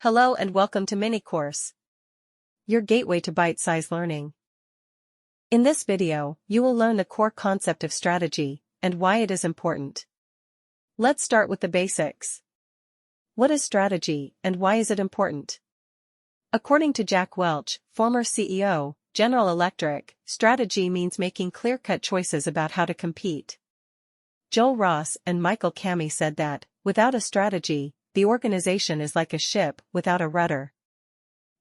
Hello and welcome to Mini Course, your gateway to bite-sized learning. In this video, you will learn the core concept of strategy and why it is important. Let's start with the basics. What is strategy and why is it important? According to Jack Welch, former CEO, General Electric, strategy means making clear-cut choices about how to compete. Joel Ross and Michael Kami said that, without a strategy, the organization is like a ship without a rudder.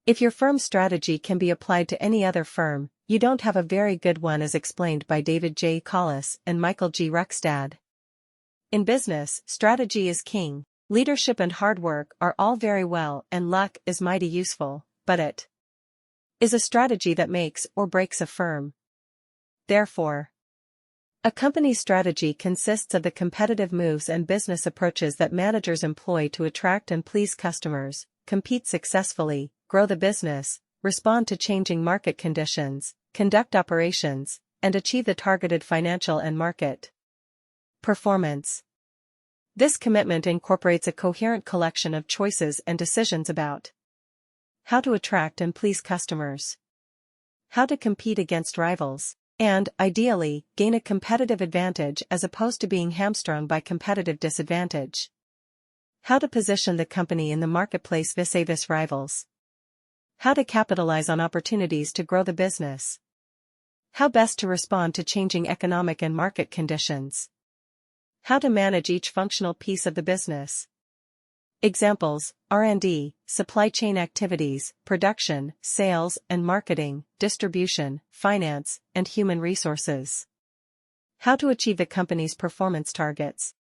If your firm's strategy can be applied to any other firm, you don't have a very good one, as explained by David J. Collis and Michael G. Ruckstad. In business, strategy is king. Leadership and hard work are all very well and luck is mighty useful, but it is a strategy that makes or breaks a firm. Therefore, a company's strategy consists of the competitive moves and business approaches that managers employ to attract and please customers, compete successfully, grow the business, respond to changing market conditions, conduct operations, and achieve the targeted financial and market performance. This commitment incorporates a coherent collection of choices and decisions about how to attract and please customers, how to compete against rivals, and, ideally, gain a competitive advantage as opposed to being hamstrung by competitive disadvantage. How to position the company in the marketplace vis-a-vis rivals. How to capitalize on opportunities to grow the business. How best to respond to changing economic and market conditions. How to manage each functional piece of the business. Examples: R&D, supply chain activities, production, sales and marketing, distribution, finance, and human resources. How to achieve the company's performance targets.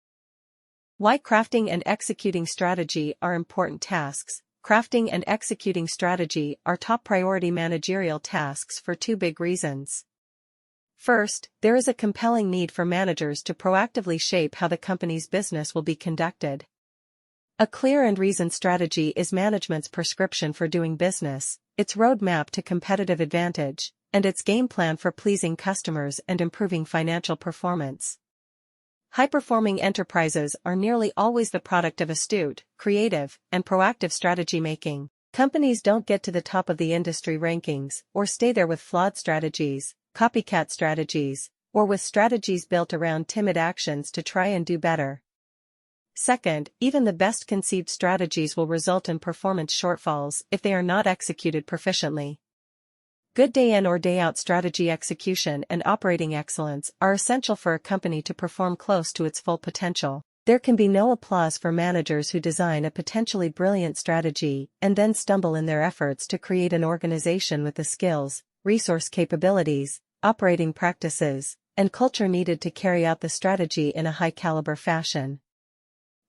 Why crafting and executing strategy are important tasks. Crafting and executing strategy are top priority managerial tasks for two big reasons. First, there is a compelling need for managers to proactively shape how the company's business will be conducted. A clear and reasoned strategy is management's prescription for doing business, its roadmap to competitive advantage, and its game plan for pleasing customers and improving financial performance. High-performing enterprises are nearly always the product of astute, creative, and proactive strategy making. Companies don't get to the top of the industry rankings or stay there with flawed strategies, copycat strategies, or with strategies built around timid actions to try and do better. Second, even the best conceived strategies will result in performance shortfalls if they are not executed proficiently. Good day in or day out strategy execution and operating excellence are essential for a company to perform close to its full potential. There can be no applause for managers who design a potentially brilliant strategy and then stumble in their efforts to create an organization with the skills, resource capabilities, operating practices, and culture needed to carry out the strategy in a high-caliber fashion.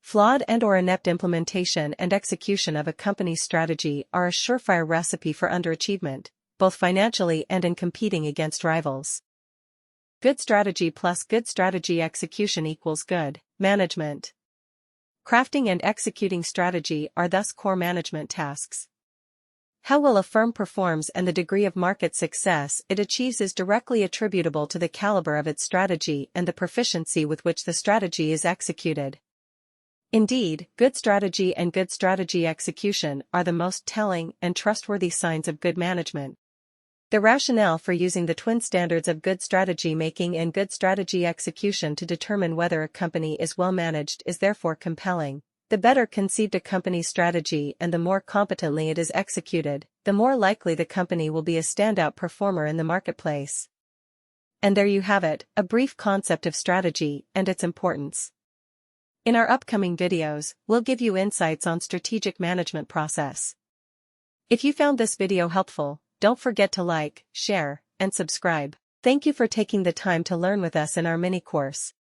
Flawed and/or inept implementation and execution of a company's strategy are a surefire recipe for underachievement, both financially and in competing against rivals. Good strategy plus good strategy execution equals good management. Crafting and executing strategy are thus core management tasks. How well a firm performs and the degree of market success it achieves is directly attributable to the caliber of its strategy and the proficiency with which the strategy is executed. Indeed, good strategy and good strategy execution are the most telling and trustworthy signs of good management. The rationale for using the twin standards of good strategy making and good strategy execution to determine whether a company is well managed is therefore compelling. The better conceived a company's strategy and the more competently it is executed, the more likely the company will be a standout performer in the marketplace. And there you have it, a brief concept of strategy and its importance. In our upcoming videos, we'll give you insights on strategic management process. If you found this video helpful, don't forget to like, share, and subscribe. Thank you for taking the time to learn with us in our mini course.